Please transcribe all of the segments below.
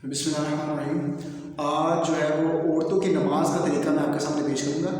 بسم اللہ الرحمن الرحیم۔ آج جو ہے وہ عورتوں کی نماز کا طریقہ میں آپ کے سامنے پیش کروں گا۔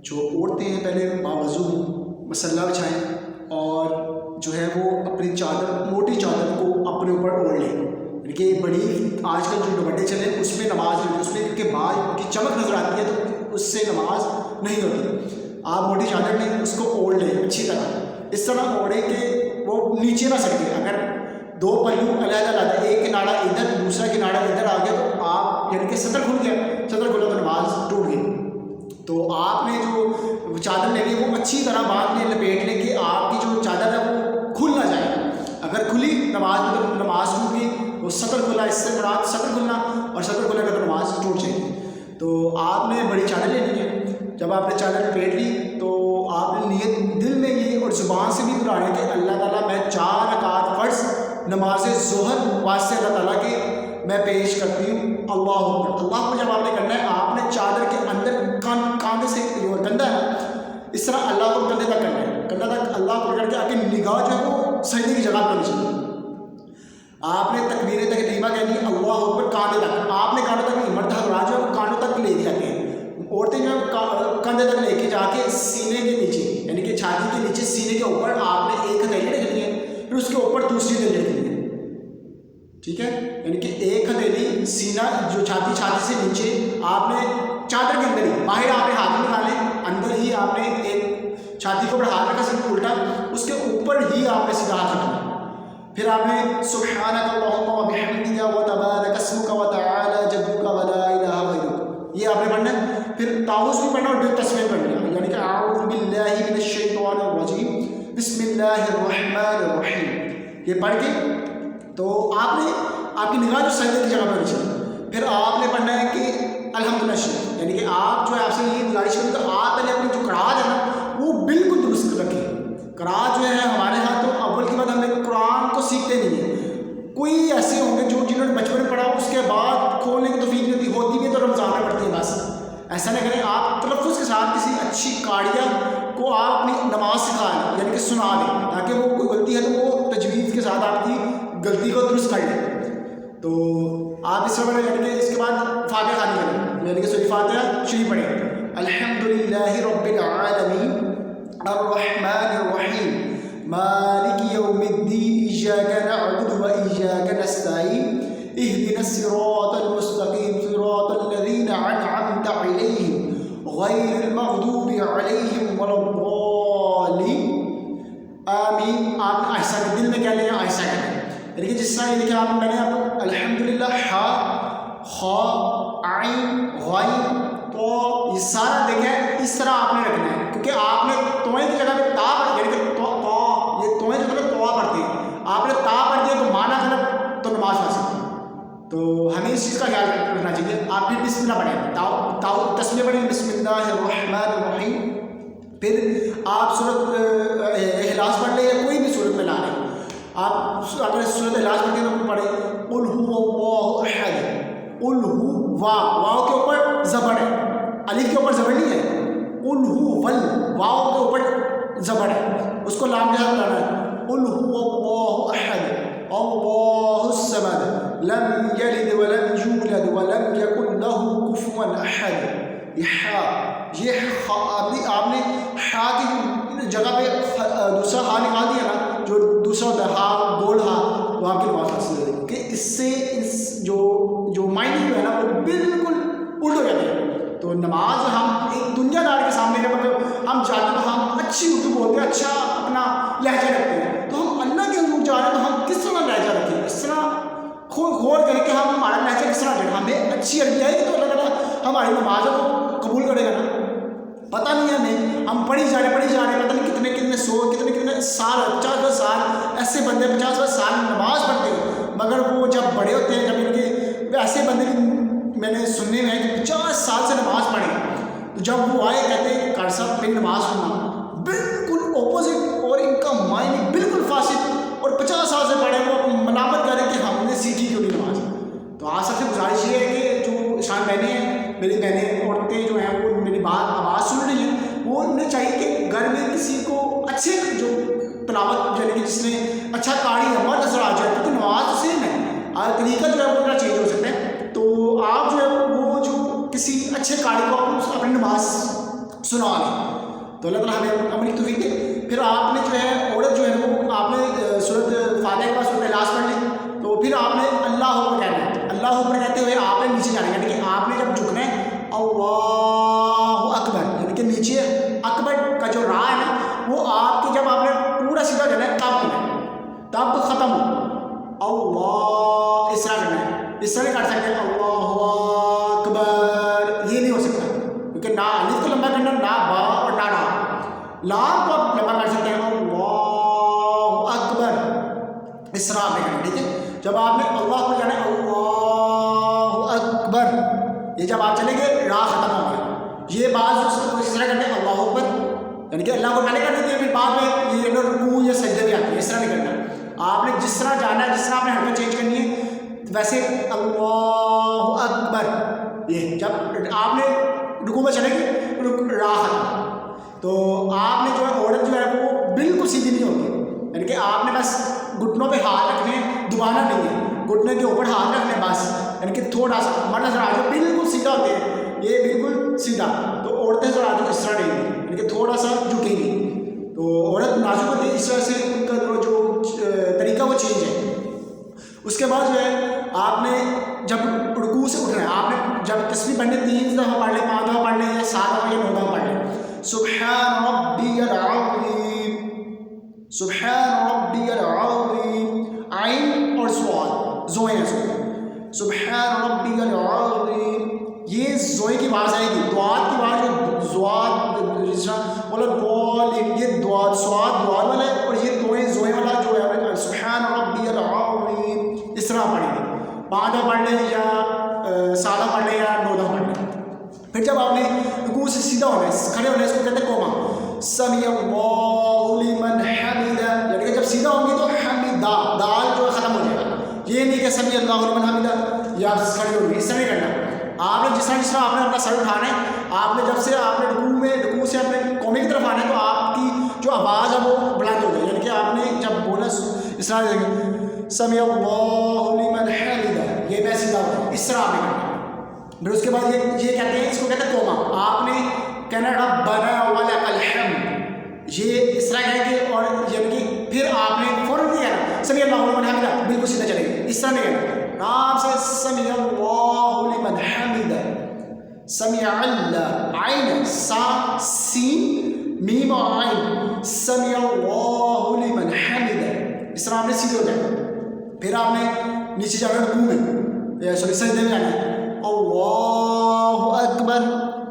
جو عورتیں ہیں پہلے باوضو ہوں، مسلح بچھائیں اور جو ہے وہ اپنی چادر، موٹی چادر کو اپنے اوپر اوڑھ لیں، یعنی کہ بڑی آج کل جو دوپٹے چلے اس میں نماز نہیں ہوتی، اس میں کیونکہ بال کی چمک نظر آتی ہے تو اس سے نماز نہیں ہوتی۔ آپ موٹی چادر لیں، اس کو اوڑھ لیں اچھی طرح، اس طرح اوڑھیں کہ وہ نیچے نہ سٹکے۔ اگر دو پہلو علیحدہ ایک کنارہ ادھر دوسرا کنارہ ادھر آ گیا تو آپ یعنی کہ سطر کھل گیا، سطر کھلا تو نماز ٹوٹ گئی۔ تو آپ نے جو چادر لینی ہے وہ اچھی طرح بعد میں لپیٹ لیں کہ آپ کی جو چادر ہے وہ کھل نہ جائے۔ اگر کھلی نماز ٹوٹ گئی، وہ سطر کھلا، اس سے مراد سطر کھلنا، اور سطر کھلے گا تو نماز ٹوٹ جائے گی۔ تو آپ نے بڑی چادر لینی ہے۔ جب آپ نے چادر لپیٹ لی تو آپ نے نیت دل میں یہ اور زبان سے بھی دہرانا کہ اللہ تعالیٰ میں 4 رکعت فرض نماز ظہر واسطے اللہ تعالیٰ کے میں پیش کرتی ہوں، اللہ اکبر۔ اللہ کو جب آپ نے کرنا ہے، آپ نے چادر کے اندر کاندھے سے جو کندھا ہے اس طرح اللہ کو کندھے تک کرنا ہے، کندھا تک اللہ کو پکڑ کے آپ کی نگاہ جو ہے وہ سجدے کی جگہ پر چاہیے۔ آپ نے تکبیر تحریمہ کہنی ہے اللہ اکبر کاندھے تک، آپ نے کاندھے تک مرد حضرات جو ہے وہ کانوں تک لے جاتے ہیں، عورتیں جو ہے کندھے تک لے کے جا کے سینے کے نیچے یعنی کہ چھاتی کے نیچے سینے کے اوپر آپ نے ایک ہتھیلی رکھنی ہے، پھر اس کے اوپر دوسری ہتھیلی رکھنی ہے، ٹھیک ہے، یعنی کہ ایک ہتھیلی سینہ جو چھاتی سے نیچے آپ نے چادر کے اندر ہی، باہر آپ نے ہاتھ نکالے، اندر ہی آپ نے ایک چھاتی کے اوپر ہاتھ رکھا سب الٹا، اس کے اوپر ہی آپ نے سیدھا ہاتھ رکھنا۔ پھر آپ نے سبحانک اللہم وبحمدک وتبارک اسمک وتعالی جدک ولا الہ غیرک یہ آپ نے پڑھنا ہے۔ پھر تعوذ بھی پڑھنا اور دل تسبیح پڑھنا ہے، یعنی کہ اعوذ باللہ من الشیطان الرجیم بسم اللہ الرحمن الرحیم یہ پڑھ کے تو آپ نے آپ کی نگاہ جو سجدے کی جگہ پر رکھی۔ پھر آپ نے پڑھنا ہے کہ الحمدللہ شریف، یعنی کہ آپ جو ہے آپ سے یہ گزارش کریں تو آپ پہلے اپنی جو قرأت ہے نا وہ بالکل درست رکھیں۔ قرأت جو ہے ہمارے ہاں تو اول کی بات ہم نے قرآن کو سیکھتے نہیں ہیں، کوئی ایسے ہوں گے جو جنہوں نے بچپن میں پڑھا اس کے بعد کھولنے کی توفیق نہیں ہوتی بھی ہے تو رمضان میں پڑھتے ہیں، بس ایسا نہ کریں۔ آپ تلفظ کے ساتھ کسی اچھی قاریہ کو آپ اپنی نماز سکھا دیں، یعنی کہ سنا دیں، تاکہ وہ کوئی غلطی ہے تو وہ تجوید کے ساتھ آپ کی غلطی کو درست کر لیں۔ تو آپ اس طرح یعنی کہ اس کے بعد فاتحہ خانی کریں، یعنی کہ سورہ فاتحہ شریف پڑھیں۔ الحمدللہ رب العالمین الرحمن الرحیم مالک یوم الدین ایاک نعبد و ایاک نستعین اہدنا الصراط المستقیم صراط الذین انعمت علیہم غیر المغضوب علیہم ولا الضالین آمین۔ آپ نے آہستہ کے دل میں کیا لیں، آہستہ کہہ لیں، یعنی کہ جس طرح یہ دیکھیں آپ میں نے آپ الحمدللہ ہا خا عین غین تو یہ سارا دیکھیں اس طرح آپ نے رکھنا ہے، کیونکہ آپ نے توئیں کی جگہ پہ تا پڑھ یعنی کہ یہ توئیں جو ہے توا پڑھتے ہیں، آپ نے تا پڑھ دیا تو مانا غلط تو نماز فاسد۔ تو ہمیں اس چیز کا خیال رکھنا چاہیے۔ آپ پھر بسم اللہ پڑھیں، تسمیہ پڑھیں بسم اللہ الرحمن الرحیم، پھر آپ سورۃ اخلاص پڑھ لیں یا کوئی بھی سورت میں لا لیں۔ آپ اگر سورۃ اخلاص پڑھیں تو پڑھیں قل هو اللہ احد، قل هو واو کے اوپر زبر ہے، الف کے اوپر زبر نہیں ہے، قل هو ول واو کے اوپر زبر ہے، اس کو لام کے ساتھ لانا ہے۔ قل هو اللہ احد اللہ الصمد لم یلد ولم یولد ولم یکن له کفوا احد۔ یہ آپ نے ہا کی جگہ پہ دوسرا ہا نکال دیا نا، جو دوسرا ہوتا ہے ہا گول ہا، وہ آپ کی نماز حاصل ہو جائے گی، کہ اس سے جو معنی جو ہے نا وہ بالکل الٹ ہو جاتے ہیں۔ تو نماز ہم ایک دنیا دار کے سامنے مطلب ہم جاتے تو ہم اچھی اردو بولتے ہیں، اچھا اپنا لہجہ رکھتے ہیں، تو ہم اللہ کے حضور جا رہے ہیں تو ہم کس طرح لہجہ رکھیں، اس طرح غور کریں کہ ہم ہمارا لہجہ کس طرح رکھیں، ہمیں اچھی عربی آئے گی تو اللہ تعالیٰ ہماری نمازوں کو قبول کرے گا نا۔ پتہ نہیں ہے ہمیں، ہم پڑھی جا رہے پتہ نہیں کتنے سو کتنے سال 50 سال ایسے بندے 50 سال نماز پڑھتے ہیں، مگر وہ جب بڑے ہوتے ہیں، جب ان کے ایسے بندے بھی میں نے سننے میں ہے کہ 50 سال سے نماز پڑھے، تو جب وہ آئے کہتے ہیں کہ کار صاحب میری نماز سننا، بالکل اپوزٹ اور ان کا معنی بالکل فاسد، اور 50 سال سے پڑھے وہ ملامت کریں کہ ہم نے سیکھی کیوں نہیں نماز۔ تو آپ سب سے گزارش یہ ہے کہ جو شان بہنیں ہیں، میری بہنیں عورتیں جو ہیں وہ میری بات آواز سن رہی ہیں، وہ انہیں چاہیے کہ گھر میں کسی کو اچھے جو تلاوت یعنی کہ جس نے اچھا قاری ہے مرد نظر آ جائے، کیونکہ نماز تو سیم ہے، طریقہ جو ہے وہ چینج ہو سکتا ہے۔ سنا لیں. تو اللہ تعالیٰ ہمیں عمل کی توفیق دے. پھر آپ نے جو ہے عورت جو ہے وہ آپ نے سورۃ فاتحہ کے بعد سورۃ اخلاص پڑھ لی. تو پھر آپ نے اللہ اکبر کہنا ہے. اللہ اکبر کہتے ہوئے آپ نے نیچے جانا ہے, یعنی کہ آپ نے جب جھکنا ہے اللہ اکبر, یعنی کہ نیچے اکبر کا جو راہ ہے نا وہ آپ کے جب آپ نے پورا سیدھا جانا ہے تب ہونا ہے, تب ختم ہو اللہ اس طرح کرنا ہے. اس طرح نہیں کر سکتے اللہ اکبر, یہ نہیں ہو سکتا کیونکہ نہ الف کو لمبا کرنا, نہ با اور نہ را. لام کو آپ لمبا کر سکتے ہیں اللہ اکبر, اس طرح آپ نے کرنا. ٹھیک ہے, جب آپ نے اللہ اکبر جانا ہے اللہ اکبر, یہ جب آپ چلیں گے راہ ختم ہو گیا. یہ بات اس طرح کرتے ہیں اللہ اکبر, یعنی کہ اللہ کو پہلے کر دیتے ہیں, پھر بعد میں یہ رکوع یا سجدے بھی آتے ہیں. اس طرح نہیں کرنا. آپ نے جس طرح جانا ہے, جس طرح آپ نے حرکت چینج کرنی ہے ویسے اللہ اکبر. یہ جب آپ نے رکوع میں چلیں گے راہ ختم. تو آپ نے جو ہے عورت جو ہے وہ بالکل سیدھی نہیں ہوتی, یعنی کہ آپ نے بس گھٹنوں پہ ہاتھ رکھنے, دبانا نہیں ہے, گھٹنے کے اوپر ہاتھ رکھنے بس, یعنی کہ تھوڑا سا مرد حضرات جو بالکل سیدھا ہوتے ہیں یہ بالکل سیدھا, تو عورتیں حضرات جو اس طرح نہیں ہیں, یعنی کہ تھوڑا سا جھکیں گی. تو عورت نازک ہوتی ہے, اس وجہ سے ان کا جو طریقہ وہ چینج ہے. اس کے بعد جو ہے آپ نے جب رکوع سے اٹھنا ہے, آپ نے جب تسبیح پڑھنے 3 دفعہ پڑھ لیں, 5 دفعہ پڑھ لیں, یا 7 دفعہ یا 9 دفعہ پڑھ لیں. سبحان ربی العظیم, سبحان ربی العظیم, عین اور سواد زوئیں ہیں, سبحان ربی العظیم, یہ زوئیں کی آواز آئے گی. دعات کی آواز جو زواد بولا بول, یہ دعات سواد دعات والا ہے, اور یہ دوئیں زوئیں والا جو ہے سبحان ربی العظیم, اس طرح پڑھیں گے. 5 دفعہ پڑھ لیں یا 7 دفعہ پڑھ لیں یا 9 دفعہ پڑھ لیں. پھر جب آپ نے رکوع سے سیدھا ہونا ہے, کھڑے ہونا ہے, اس کو کہتے ہیں قوما. سمیع اللہ لمن حمدہ, یعنی کہ جب سیدھا ہوں گے تو حمیدہ دال جو ختم ہو جائے گا. یہ نہیں کہ سمیع اللہ لمن حمدہ یا آپ کھڑے ہوں گے, اس طرح نہیں کرنا. آپ نے جس طرح آپ نے اپنا سر اٹھانا ہے, آپ نے جب سے آپ نے رکوع سے اپنے قومے کی طرف آنا ہے تو آپ کی جو آواز ہے وہ بلند ہو جائے, یعنی کہ آپ نے جب بولا اس طرح سمیع اللہ لمن حمدہ, یہ میں سیدھا ہوں, اس طرح آپ نے کرنا. پھر اس کے بعد یہ کہتے ہیں, اس کو کہتے ہیں قوما. آپ نے کہنا ربنا ولک الحمد, یہ اس طرح کہیں گے, اور یعنی کہ پھر آپ نے فوراً نہیں کہنا سمیع اللہ لمن حمدہ, بالکل سیدھا چلے گا, اس طرح نہیں کہنا. آرام سے سمیع اللہ لمن حمدہ, سمیع اللہ عین سا سین میم اور عین, سمیع اللہ لمن حمدہ, اس طرح آپ نے سیدھے ہو جائے. پھر آپ نے نیچے جانا رکوع میں, سجدے میں جانا ہے, اللہ اکبر,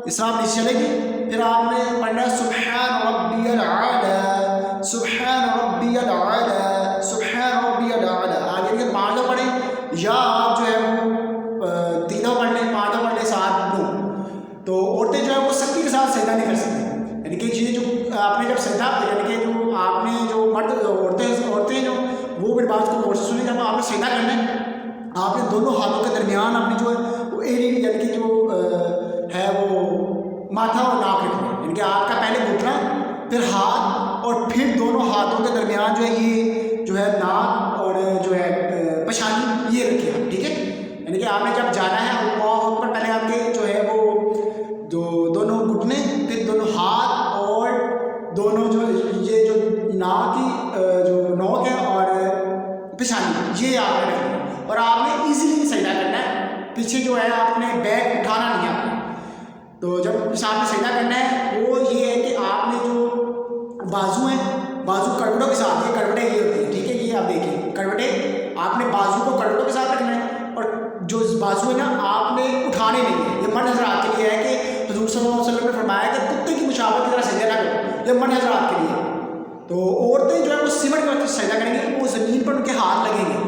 اس طرح آپ نیچے چلیں گے. پھر آپ نے پڑھنا سبحان ربی العلی, سبحان ربی العلی, سبحان ربی العلی. آگے کے 5 دفعہ پڑھیں, یا آپ جو ہے وہ 3 دفعہ پڑھ لیں, 5 دفعہ پڑھ لیں, 7 9. تو عورتیں جو ہے وہ سختی کے ساتھ سجدہ نہیں کر سکتی, یعنی کہ یہ جو آپ نے جب سجدہ, یعنی کہ جو آپ نے جو مرد عورتیں جو وہ میری بات کو غور سے سنیں, جب آپ نے سجدہ کرنا ہے آپ نے دونوں ہاتھوں کے درمیان اپنی جو ہے وہ ایری, یعنی کہ جو ہے وہ ماتھا اور ناک رکھنا ہے, یعنی کہ آپ کا پہلے گھٹنا, پھر ہاتھ, اور پھر دونوں ہاتھوں کے درمیان جو ہے یہ جو ہے ناک اور جو ہے پیشانی یہ رکھے آپ. ٹھیک ہے, یعنی کہ آپ نے جب جانا ہے اللہ اکبر, پہلے آپ کے جو ہے وہ دونوں گھٹنے, پھر دونوں ہاتھ, اور دونوں جو یہ جو ناک کی جو نوک ہے اور پیشانی, یہ آپ نے رکھنا ہے. اور آپ نے ایزیلی سجدہ کرنا ہے, پیچھے جو ہے آپ نے بیک اٹھانا نہیں ہے آپ نے. تو جب آپ نے سجدہ کرنا ہے وہ یہ ہے کہ آپ نے جو بازو ہیں, بازو کروٹوں کے ساتھ, یہ کروٹیں یہ ہوتی ہیں. ٹھیک ہے, یہ آپ دیکھیں کروٹیں, آپ نے بازو کو کروٹوں کے ساتھ رکھنا ہے, اور جو بازو ہے نا آپ نے اٹھانے نہیں ہے. یہ مرد حضرات کے لیے ہے کہ حضور صلی اللہ علیہ وسلم نے فرمایا کہ کتے کی مشابہت کی طرح سجدہ نہ کرو, یہ مرد حضرات کے لیے. تو عورتیں جو ہے وہ سمٹ کر سجدہ کریں گی, وہ زمین پر ان کے ہاتھ لگیں گے.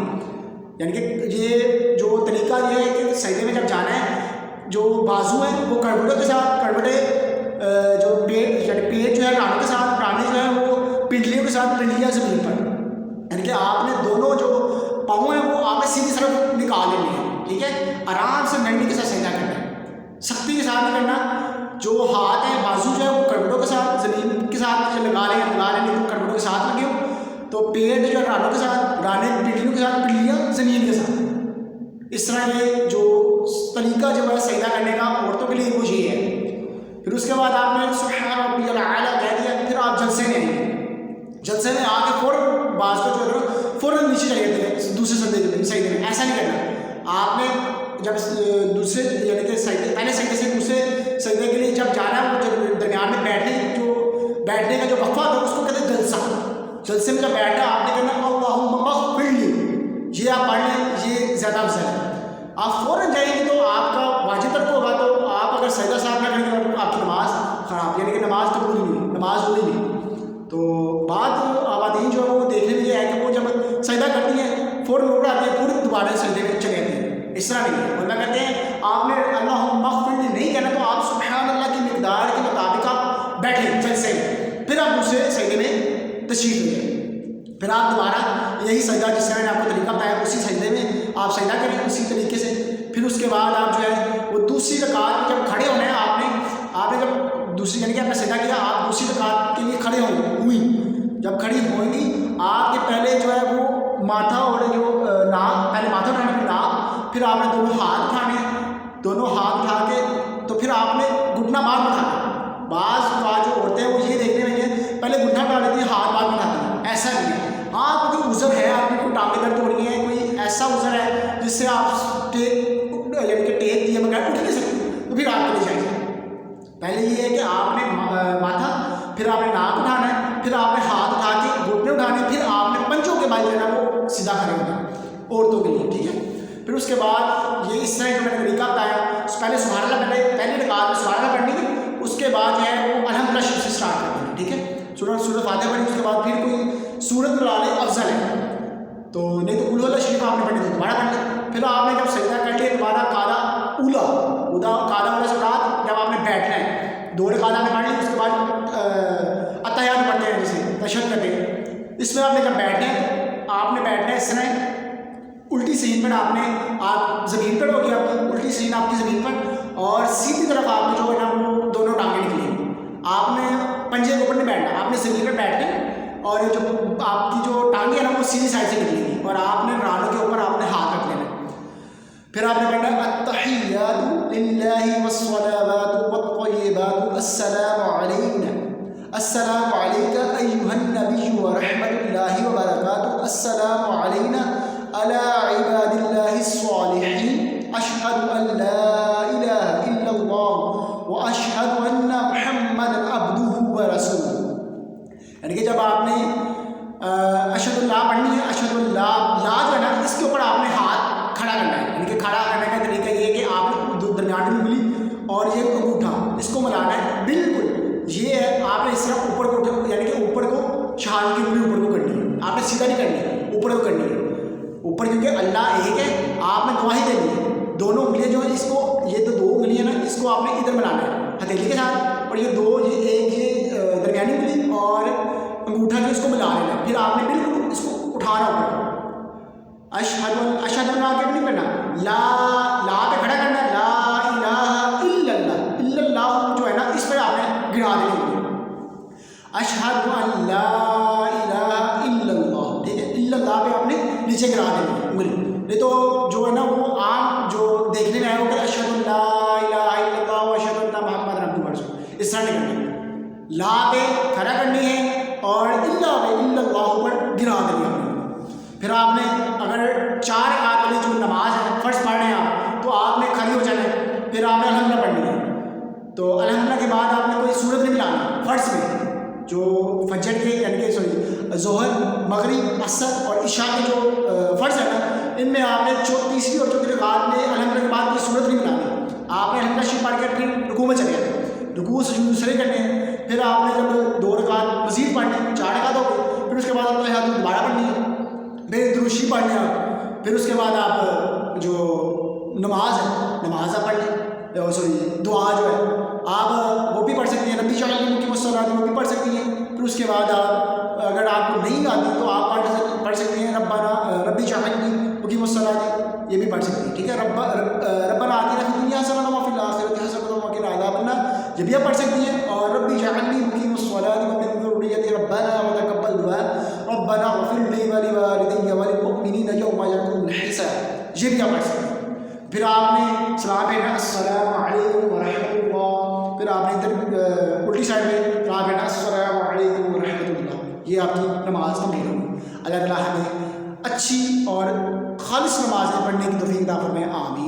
یعنی کہ یہ جو طریقہ یہ ہے کہ سجدے میں جب جانا ہے, جو بازو ہیں وہ کروٹوں کے ساتھ, کروٹے جو پیٹ جو ہے رانوں کے ساتھ, رانے جو ہے وہ پنڈلیوں کے ساتھ, پنڈلیاں زمین پر, یعنی کہ آپ نے دونوں جو پاؤں ہیں وہ آپ نے سیدھی طرف نکال لینے ہیں. ٹھیک ہے, آرام سے نرمی کے ساتھ سجدہ کرنا ہے, سختی کے ساتھ نہیں کرنا. جو ہاتھ ہیں بازو جو ہے وہ کروٹوں کے ساتھ زمین کے ساتھ لگا لیں نہیں تو کروٹوں کے ساتھ لگے ہو. تو پیٹ جو ہے رانوں کے ساتھ, رانے پنڈلیوں کے ساتھ, پنڈلیاں زمین کے ساتھ. اس طرح یہ جو طریقہ جو ہے سجدہ کرنے کا عورتوں کے لیے وہ یہ ہے. پھر اس کے بعد آپ نے سبحان ربی الاعلیٰ کہہ دیا، پھر آپ جلسے میں آئیں گے، جلسے میں آ کے فوراً بعض کو جو ہے فوراً نیچے چلے جاتے ہیں دوسرے سجدے میں، ایسا نہیں کرنا۔ آپ نے جب دوسرے یعنی کہ سجدے پہلے سجدے سے دوسرے سجدے کے لیے جب جانا ہے، جب درمیان میں بیٹھنے کا جو وقفہ ہوتا ہے اس کو کہتے ہیں جلسہ۔ جلسے میں جب بیٹھا آپ نے کہنا اللہم اغفر لی، یہ آپ پڑھ لیں، یہ زیادہ افضل ہے۔ آپ فوراً جائیں گے تو آپ کا واجب ترک ہوگا، تو آپ اگر سجدہ صاحب نہ کریں گے تو آپ کی نماز خراب، یعنی کہ نماز تو پوری نہیں، نماز ہوئی نہیں۔ تو بعض آبادین جو ہے وہ دیکھنے میں یہ ہے کہ وہ جب سجدہ کرتی ہیں فوراً اٹھ آتی ہیں، پورے دوبارہ سجدے میں چلے جاتے ہیں، اس طرح نہیں ہے۔ ورنہ کہتے ہیں آپ نے اللہم اغفر لی نہیں کہنا، تو آپ سبحان اللہ کی مقدار کے مطابق آپ بیٹھیں جلسے میں، پھر آپ دوسرے سجدے میں تشریف لے جائیں، پھر آپ دوبارہ یہی سجدہ جس طرح میں نے آپ کو طریقہ بتایا اسی سجدے میں آپ سجدہ کریں اسی طریقے سے۔ پھر اس کے بعد آپ جو ہے وہ دوسری رکعت میں جب کھڑے ہونا ہے، آپ نے جب دوسری یعنی کہ آپ نے سجدہ کیا، آپ دوسری رکعت کے لیے کھڑے ہوئی، جب کھڑی ہوئیں گی آپ کے پہلے جو ہے وہ ماتھا اور جو ناک، پہلے ماتھا اٹھانے پھر ناک، پھر آپ نے دونوں ہاتھ اٹھانے، دونوں ہاتھ اٹھا کے تو پھر آپ نے گھٹنا بعد اٹھانا۔ بعض جو عورتیں ہیں وہ یہ دیکھنے میں ہیں پہلے گھٹنا اٹھا لیتی ہیں ہاتھ بعد اٹھاتی ہیں، ایسا نہیں ہے۔ ہاں کوئی عذر ہے، آپ کی کوئی ٹانگیں درد ہو رہی ہیں، کوئی ایسا عذر ہے جس سے آپ یعنی کہ ٹیک دیے بغیر اٹھ نہیں سکتے، تو پھر آپ کے لیے جائیں۔ پہلے یہ ہے کہ آپ نے ماتھا، پھر آپ نے ناک اٹھانا ہے، پھر آپ نے ہاتھ اٹھا کے گھٹنے اٹھانے، پھر آپ نے پنجوں کے بال جو ہے وہ سیدھا کھڑے ہونا عورتوں کے لیے، ٹھیک ہے۔ پھر اس کے بعد یہ اس طرح جو میں نے طریقہ بتایا، پہلے سبحان اللہ پہلے رکعت میں سبحان اللہ پڑھنی ہے، اس کے بعد جو ہے وہ الحمدللہ شریف سے اسٹارٹ کرنا ہے، ٹھیک ہے۔ سورۃ فاتحہ پڑھی، اس کے بعد پھر کوئی سورت ملا لے افضل ہے، تو نہیں تو قل هو اللہ شریف آپ نے پڑھی تو دوبارہ پڑھ لیں۔ پھر آپ نے جب سجدہ کر لیا دوبارہ قاعدہ اولا سے بعد جب آپ نے بیٹھنا ہے، دو رکعت آپ نے پڑھ لی، اس کے بعد اتحیات پڑھتے ہیں جسے تشہد کرتے ہیں، اس میں آپ نے جب بیٹھنا ہے آپ نے بیٹھنا ہے اس طرح الٹی سین پر، آپ زمین پر ہوگی، آپ کی الٹی سین آپ کی زمین پر، اور سیدھی طرف آپ نے جو ہے نا وہ دونوں ٹانگیں نکلیں، آپ نے پنجے کے اوپر نہیں بیٹھنا، آپ نے زمین پر بیٹھنا ہے اور جو آپ کی جو ٹانگیں ہیں نا وہ سیدھی سائڈ سے نکلیں گی، اور آپ نے رانوں کے اوپر آپ نے ہاتھ رکھ لینا۔ پھر آپ نے پڑھنا التحیات للہ والصلوات والطیبات السلام علینا، السلام علیک ایھا النبی ورحمۃ اللہ وبرکاتہ، السلام علینا علی عباد اللہ الصالحین، اشہد ان لا الہ الا اللہ واشہد ان محمدا عبدہ ورسولہ۔ یعنی کہ جب آپ نے اشہد اللہ پڑھنی ہے، اشہد اللہ لا جو ہے نا اس کے اوپر آپ نے ہاتھ کھڑا کرنا ہے، یعنی کہ کھڑا کرنے کا طریقہ یہ ہے کہ آپ نے درمیان میں انگلی اور یہ انگوٹھا اس کو ملانا ہے، بالکل یہ ہے، آپ نے اس طرح اوپر کو یعنی کہ اوپر کو شہادت کی انگلی اوپر کو کرنی ہے، آپ نے سیدھا نہیں کرنی ہے، اوپر کو کرنی ہے، اوپر کیونکہ اللہ ایک ہے، آپ نے گواہی دینی ہے، دونوں انگلیاں جو ہیں اس کو، یہ تو دو انگلیاں نا اس کو آپ نے ادھر ملانا ہے ہتھیلی کے ساتھ، اور یہ دو یہ ایک یہ درمیانی انگلی اور انگوٹھا جو اس کو ملا لینا، پھر آپ نے بالکل اس کو اٹھانا اوپر، اشہد اللہ کے نہیں کرنا، لا پہ کھڑا کرنا، لا الہ الا اللہ، الا اللہ جو ہے نا اس پہ آپ نے گرا دینی، اشہد ان لا الہ الا اللہ، ٹھیک ہے، الا اللہ پہ آپ نے نیچے گرا دینی انگلی، نہیں تو جو ہے نا وہ عام جو دیکھنے میں آئے وہ کہ اشہد ان لا الہ الا اللہ واشہد ان محمد عبدہ ورسولہ، اس طرح نہیں کرنی، لا پہ کھڑا کرنی ہے اور اللہ پہ الا اللہ پر گرا دینی ہے۔ پھر آپ نے اگر 4 رکعت والی جو نماز ہے فرض پڑھ رہے ہیں آپ، تو آپ نے کھڑی ہو جانا ہے، پھر آپ نے الحمدللہ پڑھنی ہے، تو الحمدللہ کے بعد آپ نے کوئی سورت نہیں ملانی فرض میں، جو فجر کے یعنی کہ ظہر مغرب عصر اور عشاء کے جو فرض ہے نا ان میں آپ نے تیسری اور چوتھی رکعت میں الحمدللہ کے بعد کوئی سورت نہیں ملانی، آپ نے الحمدللہ شریف پڑھ کے پھر رکوع میں چلے جاتے، رکوع سجود دوسرے کرنے ہیں، پھر آپ نے جب 2 رکعت مزید پڑھنی 4 رکعت ہو گئی، پھر اس کے بعد آپ نے دوبارہ پڑھنی ہے، پھر درود شریف پڑھنے آپ، پھر اس کے بعد آپ جو نماز ہے نماز آپ پڑھ لیں، سوری دعا جو ہے آپ وہ بھی پڑھ سکتی ہیں، ربی اجعلنی مقیم الصلاۃ وہ بھی پڑھ سکتی ہیں، پھر اس کے بعد آپ اگر آپ کو نہیں آتی تو آپ پڑھ سکتی ہیں ربی اجعلنی مقیم الصلاۃ، یہ بھی پڑھ سکتی ہیں، ٹھیک ہے، ربنا آتنا فی الدنیا حسنۃ وفی الآخرۃ حسنۃ وقنا عذاب النار، یہ بھی آپ پڑھ سکتی ہیں، اور ربی اجعلنی مقیم الصلاۃ ومن ذریتی ربنا وتقبل دعاء ربنا اغفر لی ولوالدی وللمؤمنین یوم یقوم الحساب، یہ بھی آپ پڑھ سکتے ہیں۔ پھر آپ نے سلام بھیجنا السلام علیکم ورحمۃ اللہ، پھر آپ نے ادھر یہ آپ کی نماز کمپلیٹ ہوگی۔ اللہ تعالیٰ ہمیں اچھی اور خالص نمازیں پڑھنے کی توفیق عطا فرمائے، آمین۔